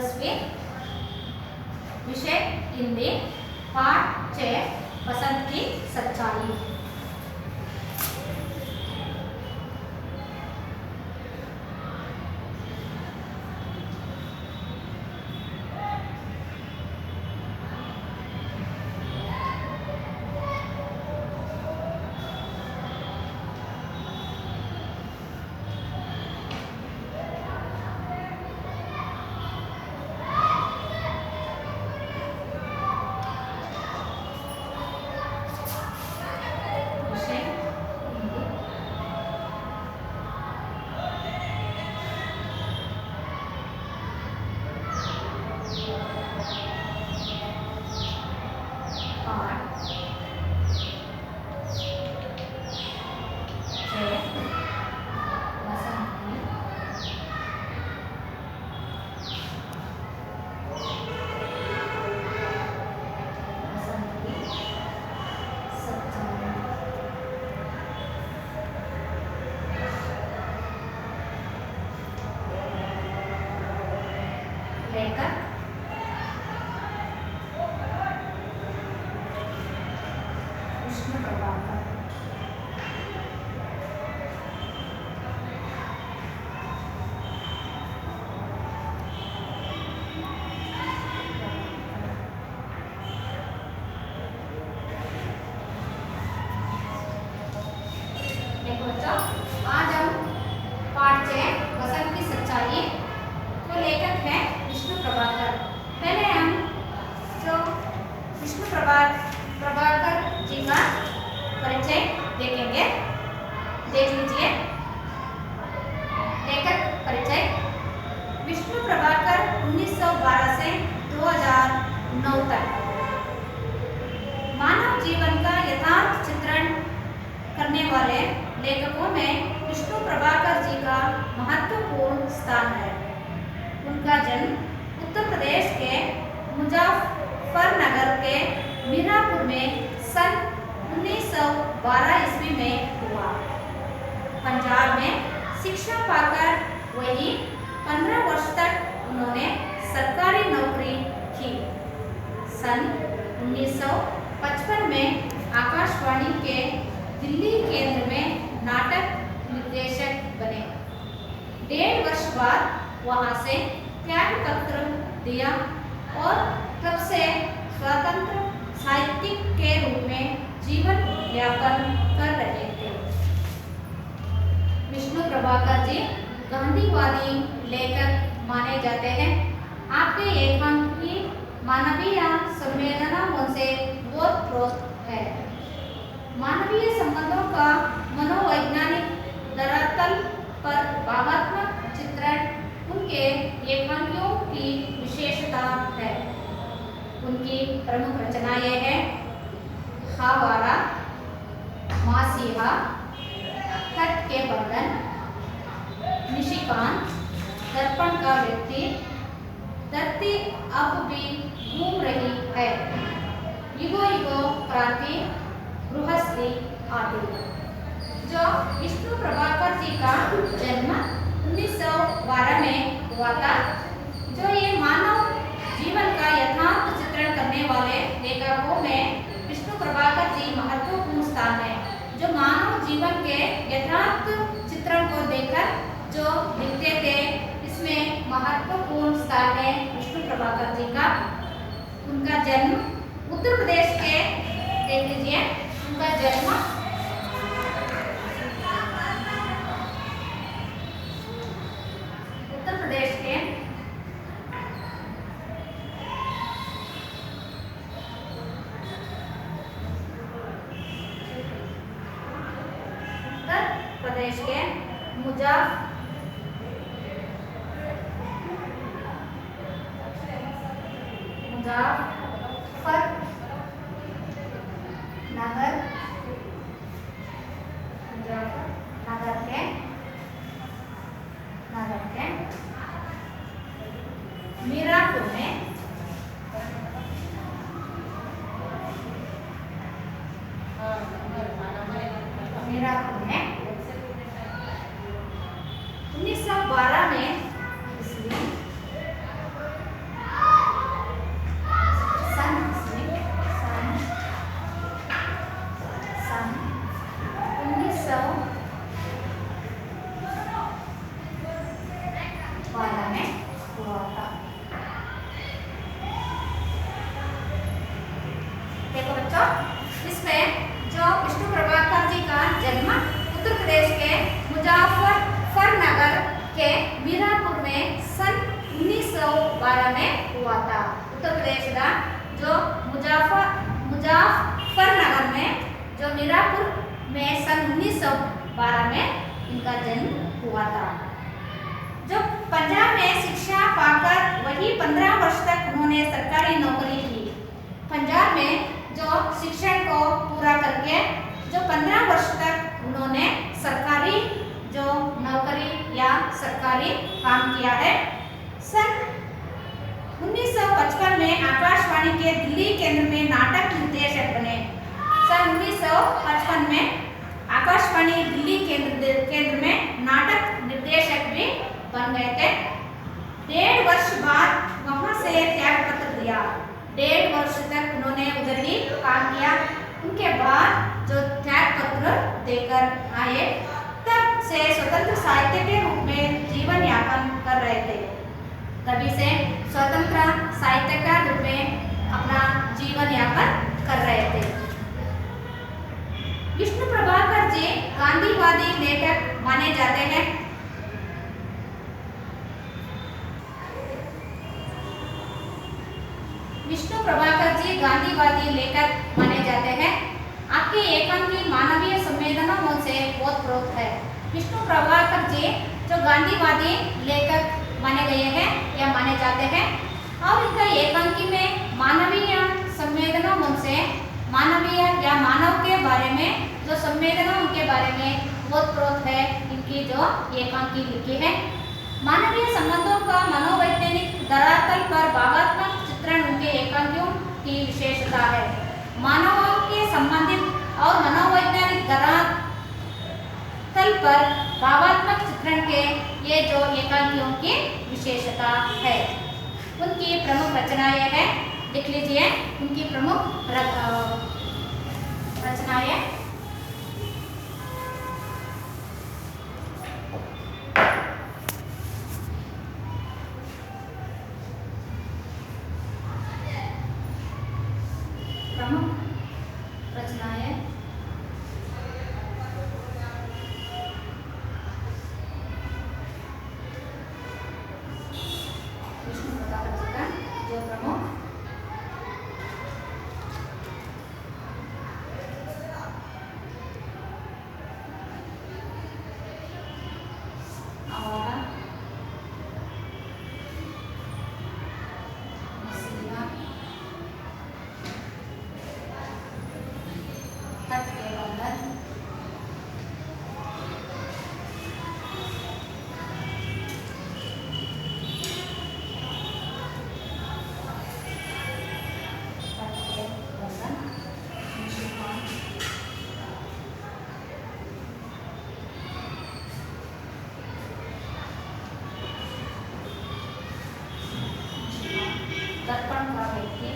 10वीं विषय हिंदी पाठ 6 बसंत की सच्चाई। लेखक विष्णु प्रभाकर। देखो बच्चों, आज हम पाठ 6 बसंत की सच्चाई तो लेखक है विष्णु प्रभाकर। पहले हम जो विष्णु प्रभाकर जी का परिचय देखेंगे, देख लीजिए। लेखक परिचय। विष्णु प्रभाकर 1912 से 2009 तक मानव जीवन का यथार्थ चित्रण करने वाले लेखकों में विष्णु प्रभाकर जी का महत्वपूर्ण स्थान है। उनका जन्म उत्तर प्रदेश के मुजफ्फरनगर के मीरापुर में सन 1912 ईस्वी में हुआ। पंजाब में शिक्षा पाकर वही 15 वर्ष तक उन्होंने सरकारी नौकरी की। सन 1955 में आकाशवाणी के दिल्ली केंद्र में नाटक निर्देशक बने। 1.5 वर्ष बाद वहां से त्याग पत्र दिया और तब से स्वतंत्र साहित्यिक के रूप में जीवन यापन कर रहे थे। विष्णु प्रभाकर जी गांधीवादी लेखक माने जाते हैं। आपके लेखन की मानवीय संवेदनाओं से ओतप्रोत है। मानवीय संबंधों का मनोवैज्ञानिक धरातल पर भावात्मक चित्रण उनके लेखनियों की विशेषता है। उनकी प्रमुख रचनाएं हैं हावारा, मासीहा, तट के बंधन, निशिकांत, दर्पण का व्यक्ति, धरती अब भी घूम रही है, युगो युगो क्रांति, गृहस्थी आदि। जो विष्णु प्रभाकर जी का जन्म 1912 में हुआ था। जो ये मानव जीवन का यथार्थ चित्रण करने वाले लेखकों में विष्णु प्रभाकर जी महत्वपूर्ण स्थान है। जो मानव जीवन के यथार्थ चित्रण को देखकर जो लिखते थे, इसमें महत्वपूर्ण स्थान है विष्णु प्रभाकर जी का। उनका जन्म उत्तर प्रदेश के, देख लीजिए, उनका जन्म उत्तर प्रदेश के मुजफ्फरनगर के मीरापुर में मीरापुर में 1912 में उत्तर प्रदेश का जो मुजफ्फरनगर में जो मीरापुर में सन 1912 में इनका जन्म हुआ था। जो पंजाब में शिक्षा पाकर वही 15 वर्ष तक उन्होंने सरकारी नौकरी की। पंजाब में जो शिक्षण को पूरा करके जो 15 वर्ष तक उन्होंने सरकारी जो नौकरी या सरकारी काम किया है। सन 1955 में आकाशवाणी के दिल्ली केंद्र में नाटक निर्देशक बने। सन 1955 में आकाशवाणी दिल्ली केंद्र में नाटक निर्देशक भी बन गए थे। 1.5 वर्ष बाद वहां से त्याग पत्र दिया। 1.5 वर्ष तक उन्होंने उधर ही काम किया। उनके बाद जो त्याग पत्र देकर आए, तब से स्वतंत्र साहित्य के रूप में जीवन यापन कर रहे थे। तभी से स्वतंत्र साहित्यकार रूप में अपना जीवन यापन कर रहे थे। विष्णु प्रभाकर जी गांधीवादी लेखक माने जाते हैं। विष्णु प्रभाकर जी गांधीवादी लेखक माने जाते हैं। आपके एकांकी मानवीय संवेदनाओं से ओतप्रोत है। विष्णु प्रभाकर जी जो गांधीवादी लेखक माने गए हैं या माने जाते हैं, और इनका एकांकी में मानवीय संवेदनाओं से मानवीय या मानव के बारे में जो संवेदनाओं के बारे में ओतप्रोत है, इनकी जो एकांकी लिखी है। मानवीय संबंधों का मनोवैज्ञानिक धरातल पर भावात्मक चित्रण उनके एकांकियों की विशेषता है। मानवों के संबंधित और मनोवैज्ञानिक धरातल पर भावात्मक चित्रण के ये जो एकांकियों की विशेषता है। उनकी प्रमुख रचनाएं हैं, लिख लीजिए उनकी प्रमुख रचनाएं। प्रमुख रचनाएं विष्णु प्रभाकर जी का जो प्रमुख दर्पण का व्यक्ति,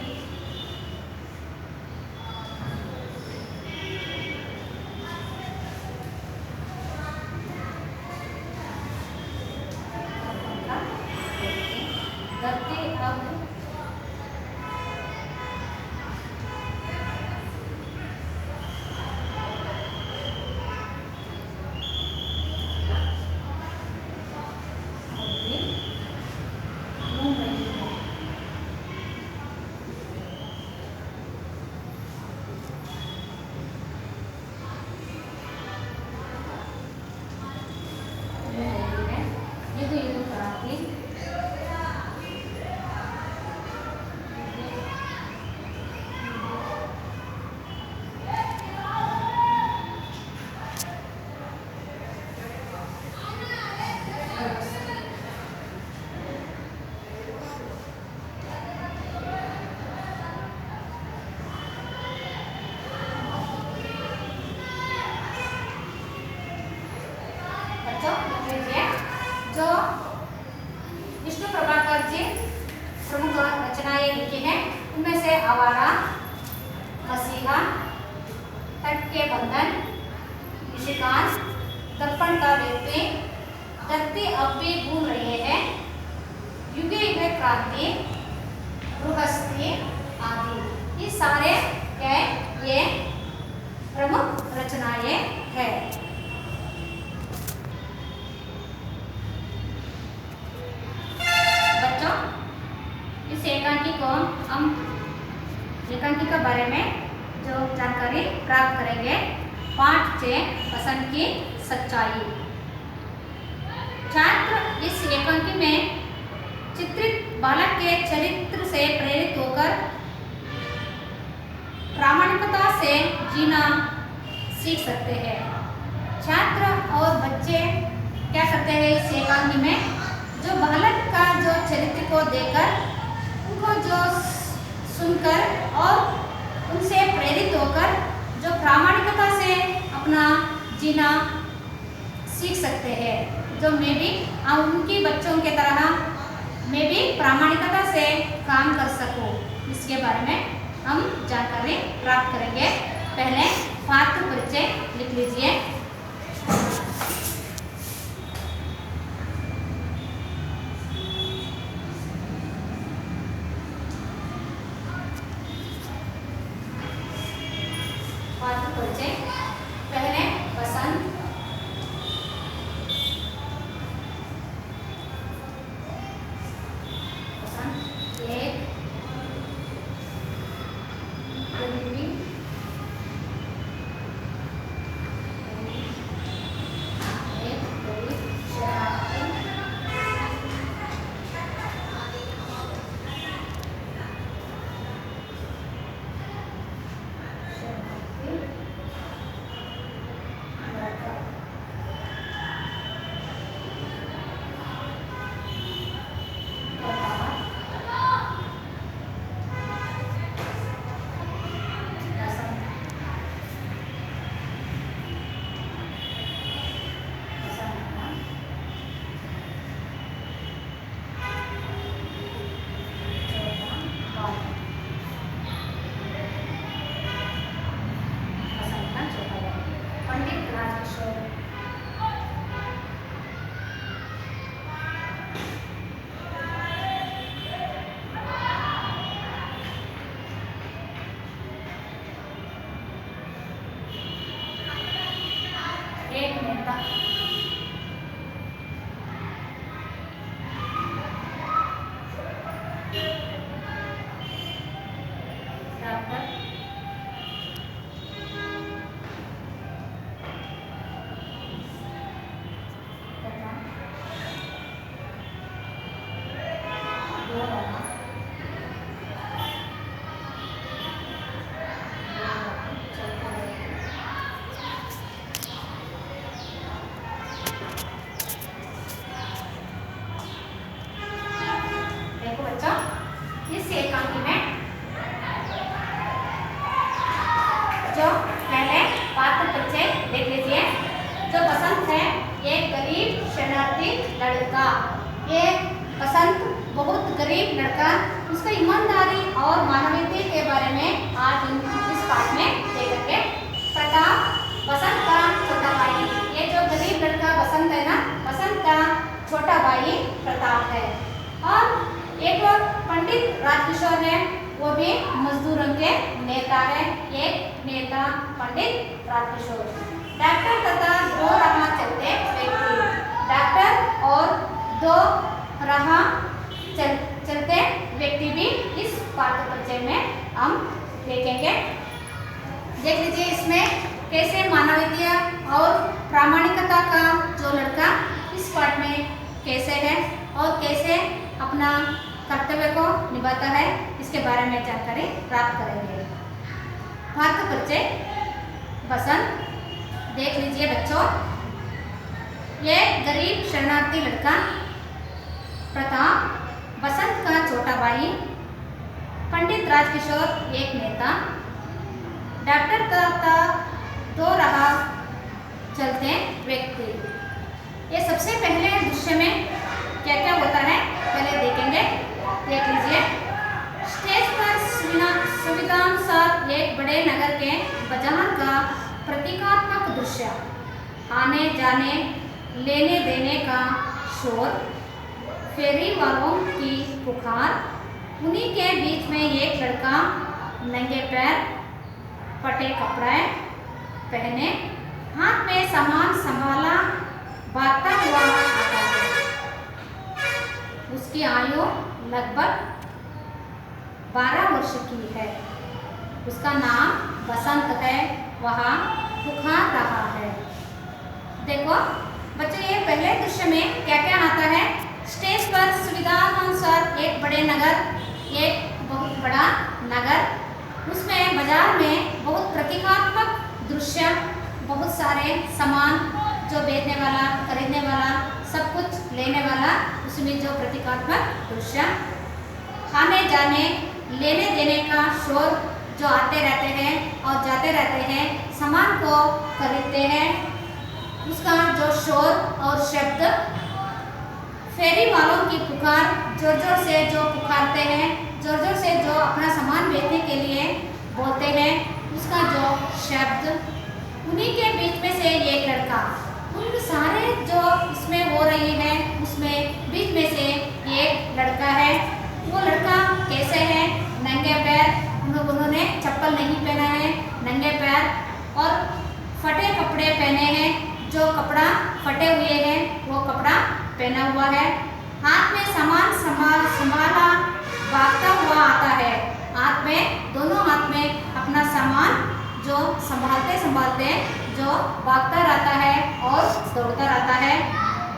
धरती अब घूम रही है। युग युग क्रांति जो विष्णु प्रभाकर जी प्रमुख रचनाएं लिखी हैं, उनमें से आवारा, मसीहा, तट के बंधन, निशिकांत, दर्पण का व्यक्ति, धरती अब भी घूम रही है, युगे युगे क्रांति, गृहस्थी आदि, ये सारे क्या ये प्रमुख रचनाएं हैं। इस एकांकी को को हम एकांकी के बारे में जो जानकारी प्राप्त करेंगे। पाठ 6 पसंद की सच्चाई। छात्र इस एकांकी में चित्रित बालक के चरित्र से प्रेरित होकर प्रामाणिकता से जीना सीख सकते हैं। छात्र और बच्चे क्या करते हैं इस एकांकी में, जो बालक का जो चरित्र को देखकर, उनको जो सुनकर और उनसे प्रेरित होकर जो प्रामाणिकता से अपना जीना सीख सकते हैं। जो मैं भी उनकी बच्चों के तरह मैं भी प्रामाणिकता से काम कर सकूं, इसके बारे में हम जानकारी प्राप्त करेंगे। पहले पात्र परिचय लिख लीजिए। पात्र परिचय पहले बसंत, एक गरीबी, एक गरीब शरारती, पंडित राजकिशोर, एक नेता, डॉक्टर, देखो बच्चों इस एकांकी में जो पहले पात्र परिचय देख लीजिए। जो बसंत है एक गरीब शरणार्थी लड़का। ये बसंत बहुत गरीब लड़का, उसका ईमानदारी और मानवीयता के बारे में आज इस पाठ में देखेंगे। प्रताप बसंत का छोटा भाई। ये जो गरीब लड़का बसंत है ना, बसंत का छोटा भाई प्रताप है। और एक और पंडित राजकिशोर है, वो भी मजदूरों के नेता है। एक नेता पंडित राजकिशोर। डॉक्टर तथा दो राह चलते व्यक्ति। डॉक्टर और दो राह चलते व्यक्ति भी इस पाठ्य परिचय में हम देखेंगे। देख लीजिए इसमें कैसे मानवीयता और प्रामाणिकता का जो लड़का इस पाठ में कैसे है और कैसे अपना कर्तव्य को निभाता है, इसके बारे में जानकारी प्राप्त करेंगे। पात्र परिचय बसंत। देख लीजिए बच्चों, ये गरीब शरणार्थी लड़का प्रताप बसंत का छोटा भाई, पंडित राजकिशोर एक नेता, डॉक्टर तथा दो राह चलते व्यक्ति। ये सबसे पहले दृश्य में क्या क्या होता है पहले देखेंगे। देख लीजिए। स्टेज पर सुविधानुसार एक बड़े नगर के बाजार का प्रतीकात्मक दृश्य। आने जाने लेने देने का शोर, फेरी वालों की पुकार, उन्हीं के बीच में एक लड़का नंगे पैर, फटे कपड़े पहने, हाथ में सामान संभाला भागता हुआ आता है। उसकी आयु लगभग 12 वर्ष की है। उसका नाम बसंत है, वह पुकार रहा है। देखो बच्चों, ये पहले दृश्य में क्या क्या आता है। स्टेज पर सुविधानुसार एक बड़े नगर, एक बहुत बड़ा नगर, उसमें बाजार में बहुत प्रतीकात्मक दृश्य, बहुत सारे सामान जो बेचने वाला, खरीदने वाला, सब कुछ लेने वाला, उसमें जो प्रतीकात्मक दृश्य, खाने जाने लेने देने का शोर जो आते रहते हैं और जाते रहते हैं, सामान को खरीदते हैं, उसका जो शोर और शब्द, फेरी वालों की पुकार, जोर जोर से जो पुकारते हैं, जोर जोर से जो अपना सामान बेचने के लिए बोलते हैं, उसका जो शब्द, उन्हीं के बीच में से एक लड़का, उन सारे जो इसमें हो रही है उसमें बीच में से एक लड़का है। वो लड़का कैसे है? नंगे पैर, उन्होंने चप्पल नहीं पहना है, नंगे पैर और फटे कपड़े पहने हैं, जो कपड़ा फटे हुए हैं वो कपड़ा पहना हुआ है। हाथ में सामान संभाला भागता हुआ आता है। हाथ में, दोनों हाथ में अपना सामान जो संभालते संभालते जो भागता रहता है और दौड़ता रहता है।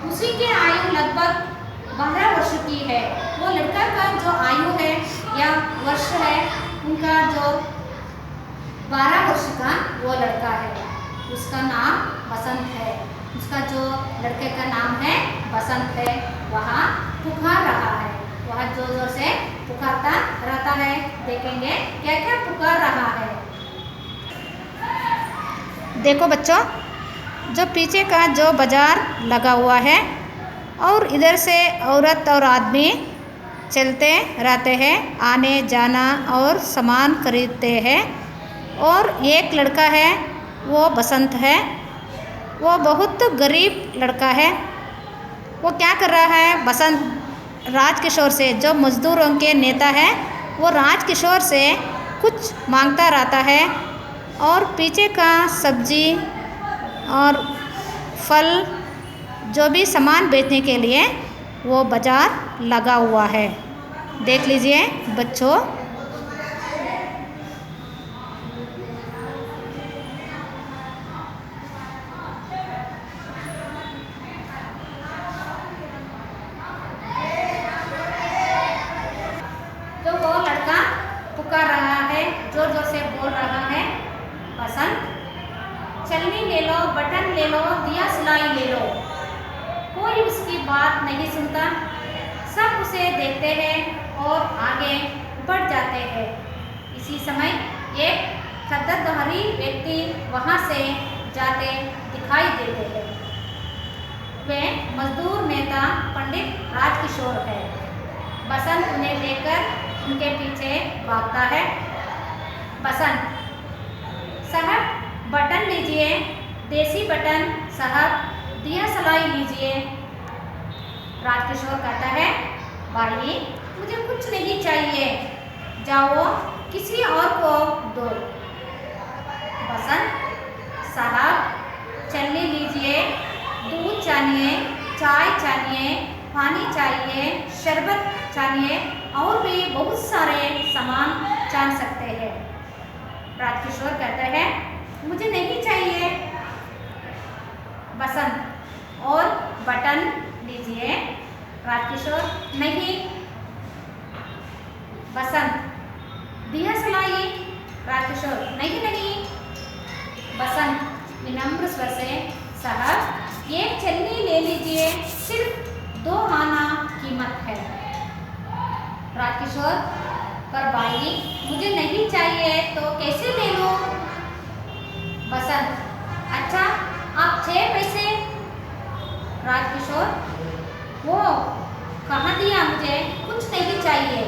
उसी की आयु लगभग 12 वर्ष की है। वो लड़का का जो आयु है या वर्ष है, उनका जो 12 वर्ष का वो लड़का है, उसका नाम बसंत है। उसका जो लड़के का नाम है बसंत है, वह पुकार रहा है, वह जोर जोर से पुकारता रहता है। देखेंगे क्या क्या पुकार रहा है। देखो बच्चों, जो पीछे का जो बाजार लगा हुआ है और इधर से औरत और आदमी चलते रहते हैं, आने जाना और सामान खरीदते हैं। और एक लड़का है, वो बसंत है, वो बहुत गरीब लड़का है। वो क्या कर रहा है? बसंत राजकिशोर से, जो मजदूरों के नेता है, वो राजकिशोर से कुछ मांगता रहता है। और पीछे का सब्जी और फल, जो भी सामान बेचने के लिए वो बाजार लगा हुआ है। देख लीजिए बच्चों। तो वो लड़का पुकार रहा है, जोर जोर से बोल रहा है, बसंत चलनी ले लो, बटन ले लो, दिया सिलाई ले लो। कोई उसकी बात नहीं सुनता, सब उसे देखते हैं और आगे बढ़ जाते हैं। इसी समय एक खद्दरधारी व्यक्ति वहाँ से जाते दिखाई देते हैं। वे मजदूर नेता पंडित राजकिशोर है। बसंत उन्हें देखकर उनके पीछे भागता है। बसंत, साहब बटन लीजिए, देसी बटन, साहब दिया सलाई लीजिए। राजकिशोर कहता है, भाई मुझे कुछ नहीं चाहिए, जाओ किसी और को दो। बसंत, साहब चलनी लीजिए, दूध चाहिए, चाय चाहिए, पानी चाहिए, शरबत चाहिए और भी बहुत सारे सामान जान सकते हैं। राजकिशोर कहता है, मुझे नहीं चाहिए। बसंत, और बटन लीजिए। राजकिशोर, नहीं। बसंत, दिया सलाई। राजकिशोर, नहीं नहीं। बसंत विनम्र स्वर से, साहब एक छलनी ले लीजिए, सिर्फ 2 आना कीमत है। राजकिशोर, पर भाई मुझे नहीं चाहिए तो कैसे ले लो? बसंत, अच्छा आप 6 पैसे। राजकिशोर, वो कहाँ दिया, मुझे कुछ नहीं चाहिए।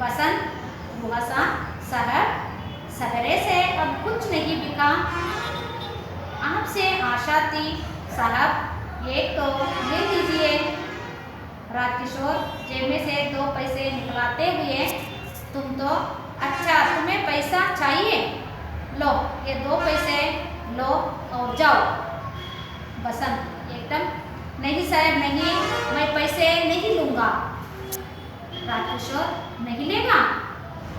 बसंत गुस्सा, साहब सवेरे से अब कुछ नहीं बिका, आपसे आशा थी, साहब एक तो ले लीजिए। राजकिशोर जेब में से 2 पैसे निकलाते हुए, तुम तो, अच्छा तुम्हें पैसा चाहिए, लो ये 2 पैसे लो और जाओ। बसंत एकदम, नहीं साहब नहीं, मैं पैसे नहीं लूँगा। राजकिशोर नहीं लेगा?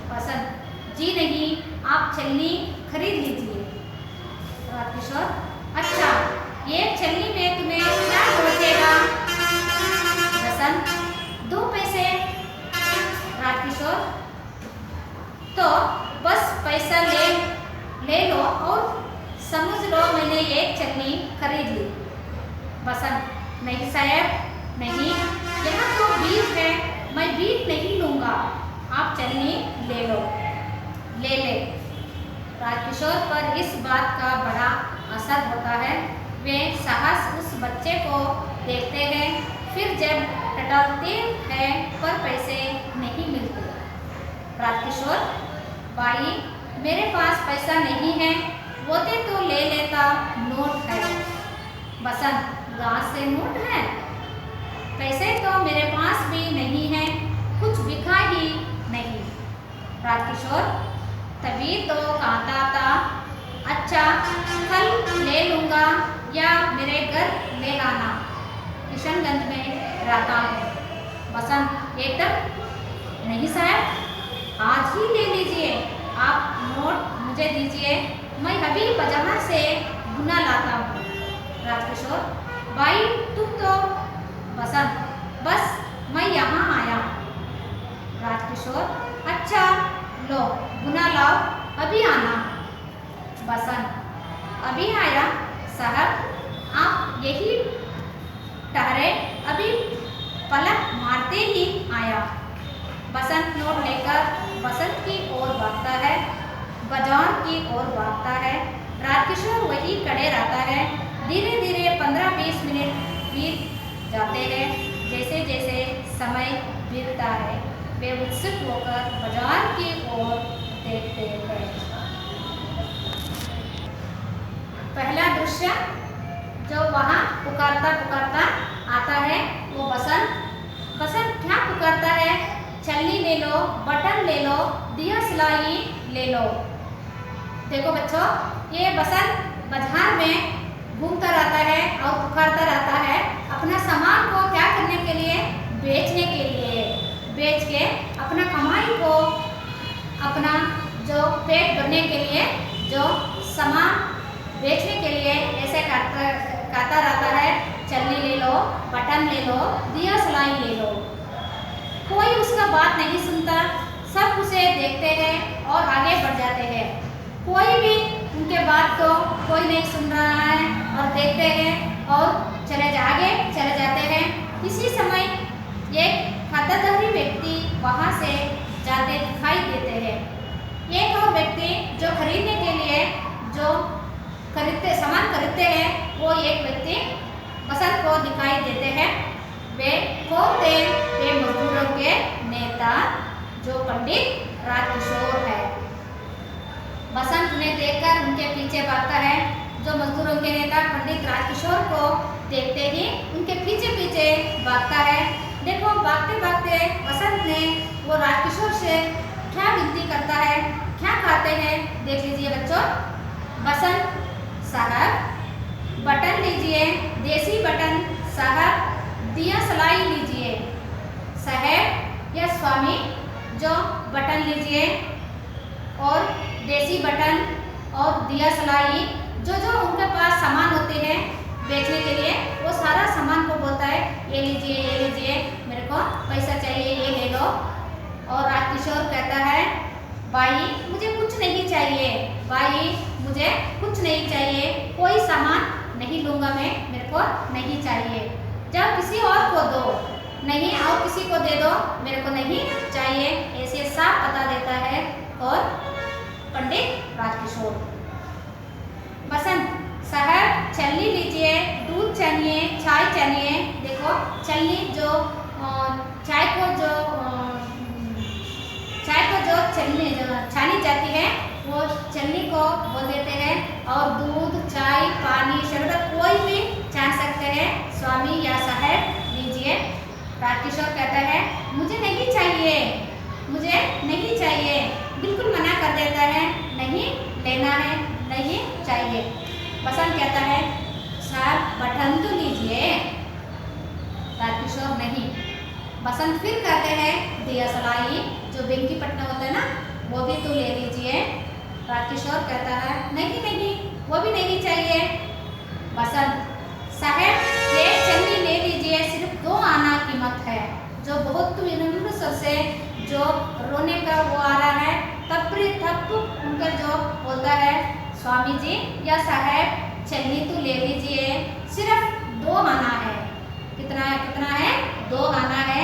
बसंत जी नहीं, आप छलनी खरीद लीजिए। राजकिशोर अच्छा, एक छलनी में तुम्हें क्या बचेगा? बसंत 2 पैसे। राजकिशोर तो बस पैसा ले लो और समझ लो मैंने एक छलनी खरीद ली। बसंत नहीं साहब नहीं, यहाँ तो बीज है, मैं बीज नहीं लूँगा, आप छलनी ले लो। ले ले। राजकिशोर पर इस बात का बड़ा असर होता है। वे साहस उस बच्चे को देखते हैं, फिर जब टटोलते हैं पर पैसे नहीं मिलते। राजकिशोर भाई मेरे पास पैसा नहीं है, होते तो ले लेता, नोट है। बसंत गांव से नोट है? पैसे तो मेरे पास भी नहीं है, कुछ बिका ही नहीं। राजकिशोर तभी तो कहता था, अच्छा कल ले लूँगा या मेरे घर ले आना, किशनगंज में रहता हूँ। बसंत एकदम नहीं साहब, आज ही ले लीजिए, आप नोट मुझे दीजिए, मैं अभी बाजार से गुना लाता हूँ। राजकिशोर भाई तुम तो। बसंत बस मैं यहाँ आया। राजकिशोर अच्छा लो गुना लाओ, अभी आना। बसंत अभी आया साहब, आप यही ठहरे, अभी पलक मारते ही आया। बसंत नोट लेकर बसंत की ओर भागता है, बाजार की ओर भागता है। राजकिशोर वही खड़े रहता है। धीरे धीरे 15-20 मिनट बीत जाते हैं। जैसे जैसे समय बीतता है वे उत्सुक होकर बाजार की ओर देखते हैं। पहला दृश्य जो वहाँ पुकारता पुकारता आता है वो बसंत। बसंत क्या पुकारता है? छलनी ले लो, बटन ले लो, दिया सिलाई ले लो। देखो बच्चों, ये बसंत बाजार में घूमता रहता है और पुकारता रहता है अपना सामान को क्या करने के लिए? बेचने के लिए। बेच के अपना कमाई को, अपना जो पेट भरने के लिए, जो सामान बेचने के लिए ऐसे कहता रहता है, छलनी ले लो, बटन ले लो, दिया सिलाई ले लो। कोई उसका बात नहीं सुनता, सब उसे देखते हैं और आगे बढ़ जाते हैं। कोई भी उनके बात को कोई नहीं सुन रहा है और देखते हैं और आगे चले जाते हैं। इसी समय एक खाताधारी व्यक्ति वहाँ से जाते दिखाई देते हैं। एक और व्यक्ति जो खरीदने के लिए जो सामान खरीदते हैं, वो एक व्यक्ति बसंत को दिखाई देते हैं। वे कौन थे? वे मजदूरों के नेता जो पंडित राजकिशोर है। बसंत उन्हें देखकर उनके पीछे भागता है। जो मजदूरों के नेता पंडित राजकिशोर को देखते ही उनके पीछे पीछे भागता है। देखो भागते भागते बसंत ने वो राजकिशोर से क्या विनती करता है, क्या कहते हैं, देख लीजिए बच्चों। बसंत साहब बटन लीजिए, देसी बटन साहब, दिया सिलाई लीजिए। साहब या स्वामी जो बटन लीजिए और देसी बटन और दिया सिलाई, जो जो उनके पास सामान होते हैं बेचने के लिए, वो सारा सामान को बोलता है, ये लीजिए, मेरे को पैसा चाहिए, ये ले लो। और राजकिशोर कहता है, भाई मुझे कुछ नहीं चाहिए, भाई मुझे कुछ नहीं चाहिए, कोई सामान नहीं लूँगा मैं, मेरे को नहीं चाहिए। जब किसी और को दो, नहीं और किसी को दे दो, मेरे को नहीं चाहिए, ऐसे साफ बता देता है। और पंडित राजकिशोर। बसंत साहब छलनी लीजिए, दूध चाहिए, चाय चाहिए। देखो छलनी जो चाय को जो छानी जाती है वो छलनी को बोल देते हैं। और दूध, चाय, पानी, शरबत कोई भी छान सकते हैं। स्वामी या साहब लीजिए। राजकिशोर कहता है, मुझे नहीं चाहिए, मुझे नहीं चाहिए, बिल्कुल मना कर देता है, नहीं लेना है, नहीं चाहिए। बसंत कहता है, साहब बटन तो लीजिए। राजकिशोर नहीं, बसंत फिर कहते हैं दिया सलाई, जो बेंकी पटना होता है ना, वो भी तो ले लीजिए। राजकिशोर कहता है नहीं नहीं, वो भी नहीं चाहिए। बसंत साहब ये चन्नी ले लीजिए, सिर्फ 2 आना कीमत है। जो बहुत विनम्र स्वर से जो रोने का वो आ रहा है, तब उनका जो बोलता है स्वामी जी या साहब चन्नी तो ले लीजिए, सिर्फ 2 आना है। कितना है? 2 आना है,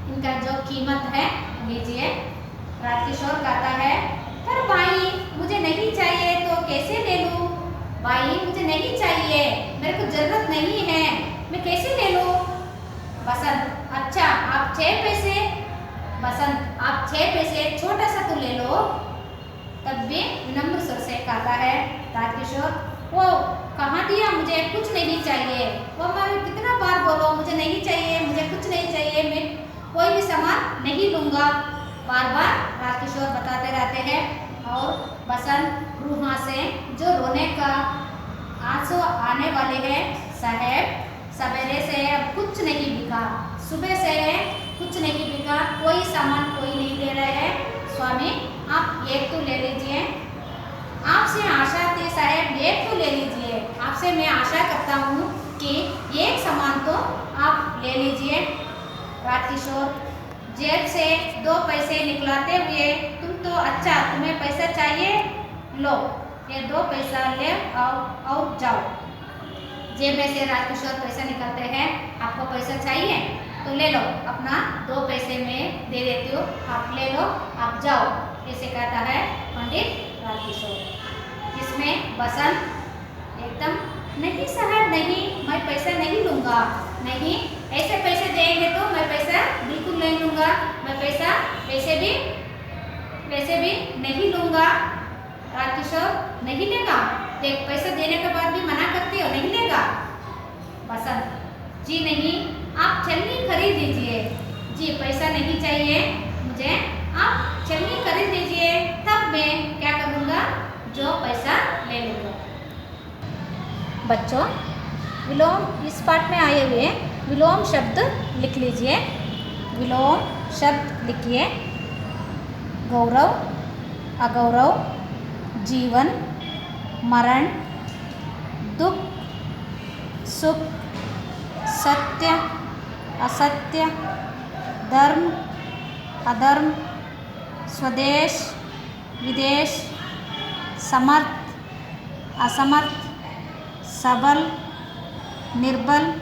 इनका जो कीमत है लीजिए। राजकिशोर कहता है पर भाई मुझे नहीं चाहिए तो कैसे ले लूं? भाई मुझे नहीं चाहिए, मेरे को जरूरत नहीं है, मैं कैसे ले लूं? बसंत अच्छा आप 6 पैसे, बसंत आप 6 पैसे छोटा सा तो ले लो। तब भी विनम्र स्वर से कहता है राजकिशोर वो कहाँ दिया, मुझे कुछ नहीं चाहिए। वो मैं कितना बार बोलो मुझे नहीं चाहिए, मुझे कुछ नहीं चाहिए, मैं कोई भी सामान नहीं लूँगा, बार बार राजकिशोर बताते रहते हैं। और बसंत रूहां से जो रोने का आंसू आने वाले हैं, साहब सवेरे से अब कुछ नहीं बिका, सुबह से कुछ नहीं बिका, कोई सामान कोई नहीं ले रहे हैं, स्वामी आप एक तो ले लीजिए। आपसे आशा थी साहब एक तो ले लीजिए, आपसे मैं आशा करता हूँ कि एक सामान तो आप ले लीजिए। राजकिशोर जेब से 2 पैसे निकलाते हुए तुम तो अच्छा तुम्हें पैसा चाहिए, लो ये 2 पैसा ले आओ और जाओ। जेब में से राजकिशोर पैसा निकालते हैं, आपको पैसा चाहिए तो ले लो, अपना 2 पैसे में दे देती हूँ, आप ले लो आप जाओ, ऐसे कहता है पंडित राजकिशोर। इसमें बसंत एकदम नहीं साहब नहीं, मैं पैसा नहीं लूँगा, नहीं ऐसे पैसे देंगे तो मैं पैसा बिल्कुल नहीं लूँगा, मैं पैसा वैसे भी नहीं लूँगा। राजकिशोर नहीं लेगा, देख पैसा देने के बाद भी मना करती हो, नहीं लेगा। बसंत जी नहीं, आप चन्नी खरीद लीजिए, जी पैसा नहीं चाहिए मुझे, आप चन्नी खरीद लीजिए, तब मैं क्या करूँगा, जो पैसा ले लूँगा। बच्चों विलोम इस पाठ में आए हुए विलोम शब्द लिख लीजिए। विलोम शब्द लिखिए, गौरव, अगौरव, जीवन, मरण, दुख, सुख, सत्य, असत्य, धर्म, अधर्म, स्वदेश, विदेश, समर्थ, असमर्थ, सबल, निर्बल,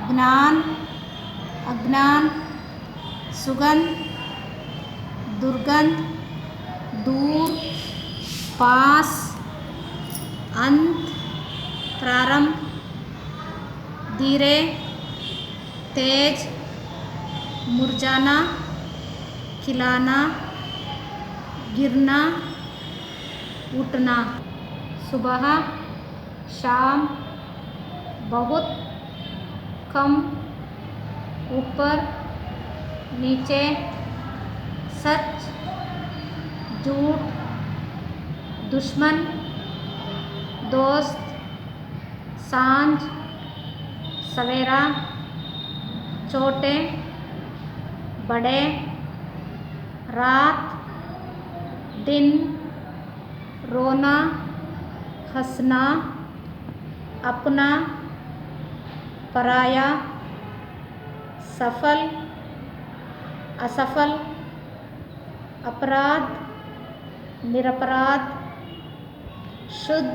ज्ञान, अज्ञान, सुगंध, दुर्गंध, दूर, पास, अंत, प्रारंभ, धीरे, तेज, मुरझाना, खिलाना, गिरना, उठना, सुबह, शाम, बहुत, कम, ऊपर, नीचे, सच, झूठ, दुश्मन, दोस्त, सांझ, सवेरा, छोटे, बड़े, रात, दिन, रोना, हंसना, अपना, पराया, सफल, असफल, अपराध, निरपराध, शुद्ध,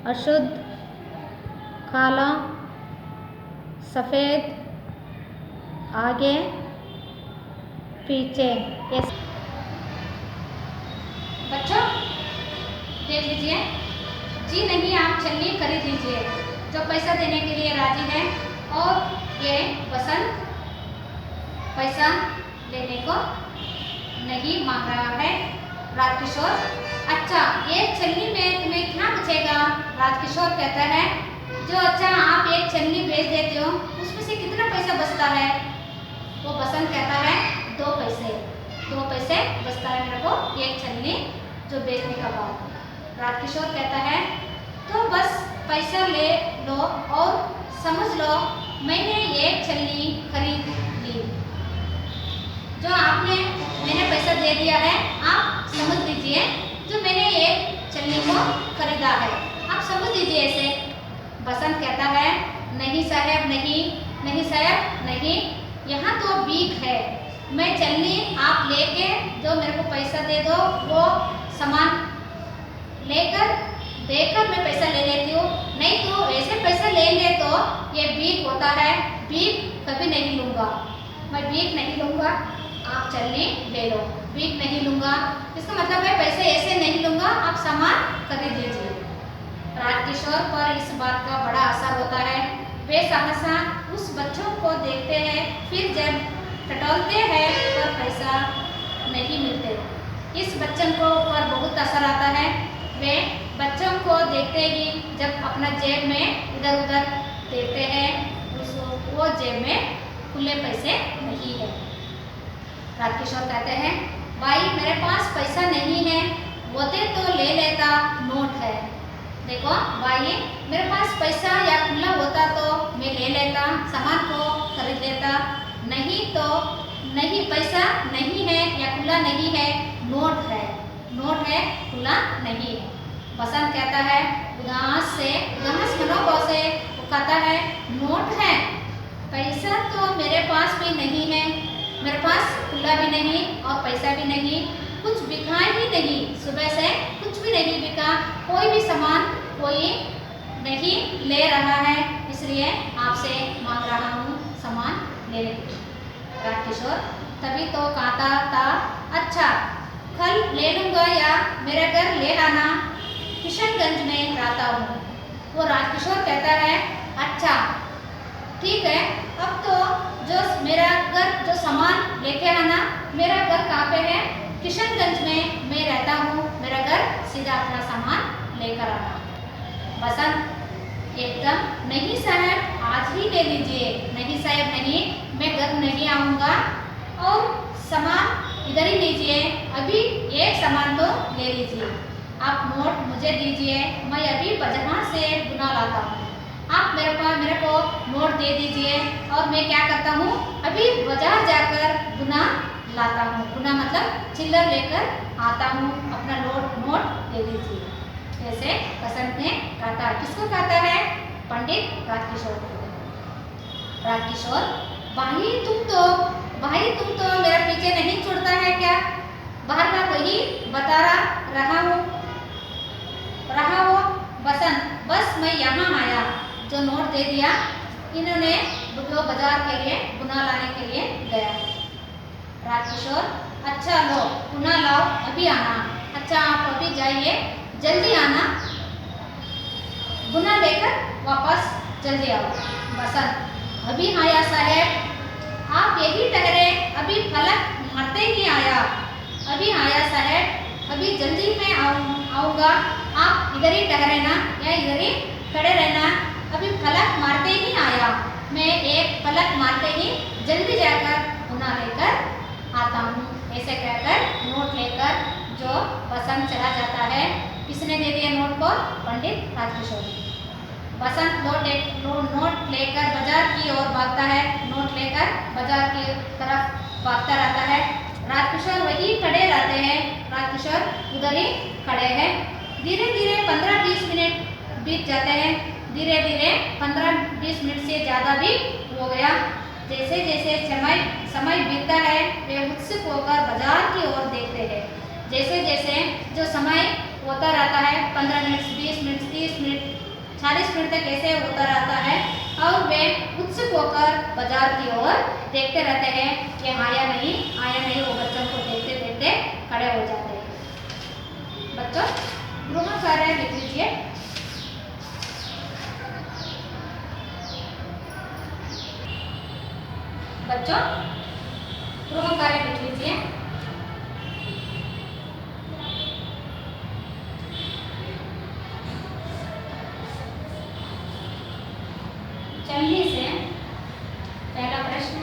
अशुद्ध, काला, सफ़ेद, आगे, पीछे। बच्चों देख लीजिए, जी नहीं आप चलिए खरीद लीजिए, जो पैसा देने के लिए राजी है। और ये बसंत पैसा लेने को नहीं मांग रहा है। राजकिशोर अच्छा एक छलनी में तुम्हें क्या बचेगा? राजकिशोर कहता है जो अच्छा आप एक छलनी बेच देते हो उसमें से कितना पैसा बचता है? वो बसंत कहता है 2 पैसे, 2 पैसे बचता है मेरे को एक छलनी जो बेचने का बाद। राजकिशोर कहता है तो बस पैसा ले लो और समझ लो मैंने एक छलनी खरीद दे दिया है, आप समझ लीजिए जो मैंने एक चलनी को खरीदा है, आप समझ लीजिए ऐसे। बसंत कहता है नहीं साहब नहीं, नहीं साहब नहीं, यहाँ तो बीक है, मैं चलनी आप लेके जो मेरे को पैसा दे दो, वो सामान लेकर देकर मैं पैसा ले लेती हूँ, नहीं तो ऐसे पैसा लेंगे तो ये बीक होता है, बीक कभी नहीं लूँगा, मैं बीक नहीं लूँगा, आप चलनी ले लो, बीक नहीं लूँगा, इसका मतलब है पैसे ऐसे नहीं लूँगा, आप सामान खरीद लीजिए। राजकिशोर पर इस बात का बड़ा असर होता है, वे सहसा उस बच्चों को देखते हैं, फिर जब टटोलते हैं पर पैसा नहीं मिलते, इस बच्चन को पर बहुत असर आता है। वे बच्चों को देखते ही जब अपना जेब में इधर उधर देखते हैं, वो जेब में खुले पैसे नहीं है। राजकिशोर कहते हैं भाई मेरे पास पैसा नहीं है, होते तो ले लेता, नोट है, देखो भाई मेरे पास पैसा या खुला होता तो मैं ले लेता, सामान को खरीद लेता, नहीं तो नहीं, पैसा नहीं है या खुला नहीं है, नोट है, नोट है, खुला नहीं है। बसंत कहता है उदास मनोभाव से, वो कहता है नोट है, पैसा तो मेरे पास भी नहीं है, मेरे पास खुला भी नहीं और पैसा भी नहीं, कुछ बिका ही नहीं, सुबह से कुछ भी नहीं बिका, कोई भी सामान कोई नहीं ले रहा है, इसलिए आपसे मांग रहा हूँ सामान लेने के लिए। राजकिशोर तभी तो कहता था अच्छा कल ले लूँगा या मेरे घर ले आना, किशनगंज में रहता हूँ। वो राजकिशोर कहता है अच्छा ठीक है, अब तो जो मेरा घर जो सामान लेके आना, मेरा घर कहाँ पे है, किशनगंज में मैं रहता हूँ, मेरा घर सीधा अपना सामान लेकर आना। बसंत एकदम नहीं साहब आज ही ले लीजिए, नहीं साहब नहीं, मैं घर नहीं आऊँगा और सामान इधर ही लीजिए, अभी एक सामान तो ले लीजिए, आप नोट मुझे दीजिए, मैं अभी बाजार से गुना लाता हूँ, आप मेरे को नोट दे दीजिए और मैं क्या करता हूँ अभी बाजार जाकर गुना लाता हूँ, गुना मतलब चिल्लर लेकर आता हूँ, अपना नोट दे दीजिए। ऐसे बसंत ने कहता है, किसको कहता है, पंडित राजकिशोर को। राजकिशोर भाई तुम तो मेरे पीछे नहीं छुड़ता है क्या, बार बार वही बता रहा हो। बसंत बस मैं यहाँ आया, जो नोट दे दिया, इन्होंने जो बाजार के लिए गुना लाने के लिए गया। राजकिशोर अच्छा लो गुना लाओ, अभी आना, अच्छा आप अभी जाइए, जल्दी आना, गुना लेकर वापस जल्दी आओ। बसंत अभी आया साहब, आप यही ठहरे, अभी फलक मारते ही आया, अभी आया साहब, अभी जल्दी मैं आऊँगा, आप इधर ही ठहरे ना या इधर ही खड़े रहना, अभी फलक मारते ही आया, मैं एक फलक मारते ही जल्दी जाकर गुना लेकर आता हूँ। ऐसे कहकर नोट लेकर जो बसंत चला जाता है, किसने दे दिया नोट को, पंडित राजकिशोर। बसंत नोट लेकर बाजार की ओर भागता है, नोट लेकर बाजार की तरफ भागता रहता है। राजकिशोर वही खड़े रहते हैं, राजकिशोर उधर ही खड़े हैं। धीरे धीरे 15-20 मिनट बीत जाते हैं, धीरे धीरे 15-20 मिनट से ज़्यादा भी हो गया। जैसे जैसे समय बीतता है, वे उत्सुक होकर बाजार की ओर देखते हैं। जैसे जैसे जो समय होता रहता है, 15 मिनट, 20 मिनट, 30 मिनट, 40 मिनट तक ऐसे होता रहता है, और वे उत्सुक होकर बाजार की ओर देखते रहते हैं कि आया नहीं, वो बच्चों को देखते देखते खड़े हो जाते हैं। बच्चों गृह कार्य लिख लीजिए। बच्चों गृह कार्य लिख लीजिए। चलनी से पहला प्रश्न,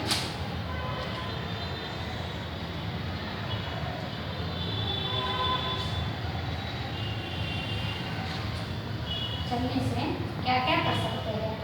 चलने से क्या क्या कर सकते हैं।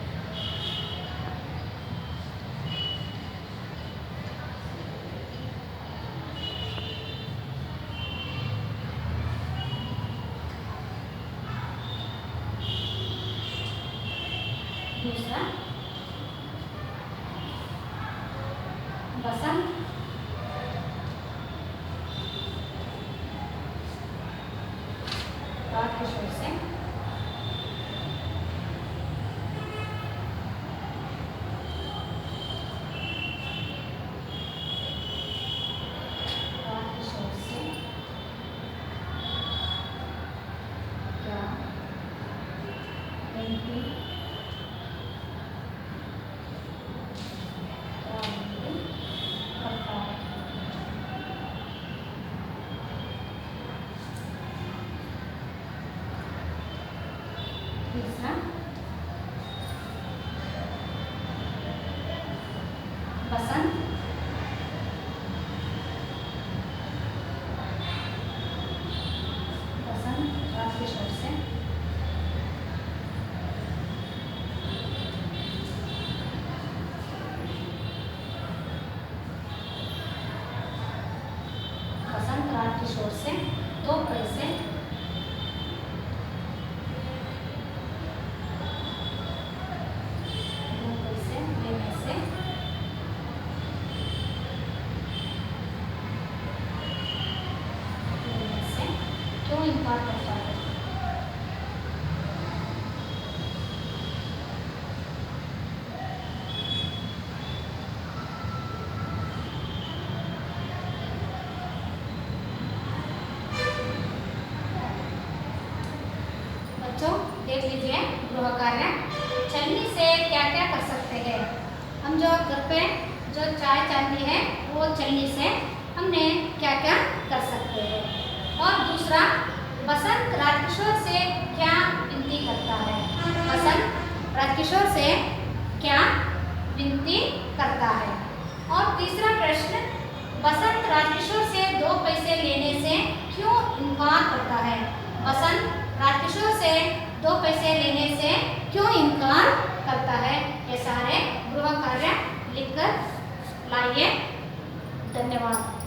राजकिशोर से। राजकिशोर से क्या विनती करता है। तीसरा बसंत राजकिशोर से राजकिशोर से 2 पैसे लेने से क्यों इनकार करता है। बच्चों देख लीजिए गृह कार्य। छलनी से क्या क्या कर सकते हैं। हम जो घर पे जो चाय चाहती है वो छलनी से हमने क्या क्या कर सकते हैं। और दूसरा बसंत राजकिशोर से क्या विनती करता है। बसंत राजकिशोर से क्या विनती करता है। और तीसरा प्रश्न बसंत राजकिशोर से 2 पैसे लेने से क्यों इनकार करता है। बसंत राजकिशोर से 2 पैसे लेने से क्यों इनकार करता है। ये सारे गृह कार्य लिखकर लाइए। धन्यवाद।